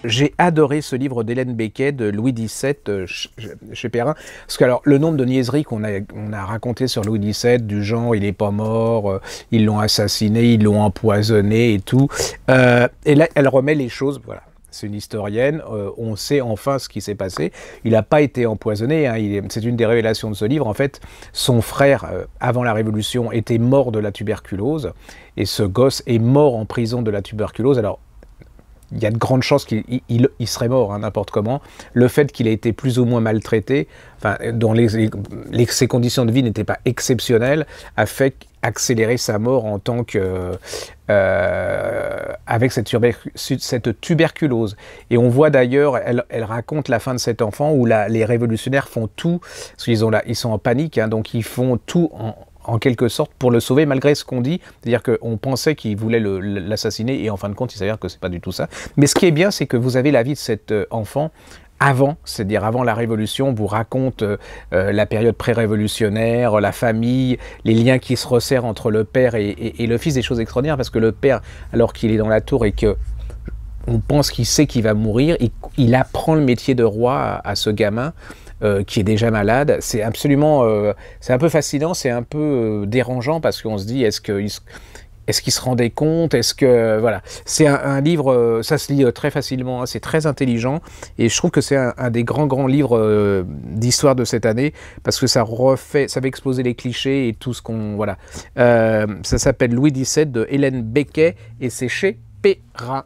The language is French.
j'ai adoré ce livre d'Hélène Becquet de Louis XVII chez Perrin. Parce que alors, le nombre de niaiseries qu'on a racontées sur Louis XVII, du genre il n'est pas mort, ils l'ont assassiné, ils l'ont empoisonné et tout. Et là, elle remet les choses, voilà. C'est une historienne, on sait enfin ce qui s'est passé. Il n'a pas été empoisonné, hein, c'est une des révélations de ce livre. En fait, son frère, avant la Révolution, était mort de la tuberculose. Et ce gosse est mort en prison de la tuberculose. Alors, il y a de grandes chances qu'il serait mort, hein, n'importe comment. Le fait qu'il ait été plus ou moins maltraité, enfin, dont ses conditions de vie n'étaient pas exceptionnelles, a fait accélérer sa mort en tant que avec cette tuberculose. Et on voit d'ailleurs, elle raconte la fin de cet enfant où les révolutionnaires font tout, parce ils sont en panique, hein, donc ils font tout en quelque sorte pour le sauver malgré ce qu'on dit, c'est-à-dire qu'on pensait qu'il voulait l'assassiner et en fin de compte il s'avère que c'est pas du tout ça. Mais ce qui est bien, c'est que vous avez la vie de cet enfant avant, c'est-à-dire avant la Révolution, vous raconte la période pré-révolutionnaire, la famille, les liens qui se resserrent entre le père et le fils, des choses extraordinaires, parce que le père, alors qu'il est dans la tour et que on pense qu'il sait qu'il va mourir, il apprend le métier de roi à ce gamin, qui est déjà malade. C'est absolument, c'est un peu fascinant, c'est un peu dérangeant parce qu'on se dit est-ce qu'il se rendait compte, est-ce que voilà, c'est un livre, ça se lit très facilement, hein, c'est très intelligent et je trouve que c'est un des grands livres d'histoire de cette année parce que ça fait exploser les clichés et tout ce qu'on voilà. Ça s'appelle Louis XVII de Hélène Becquet et c'est chez Perrin.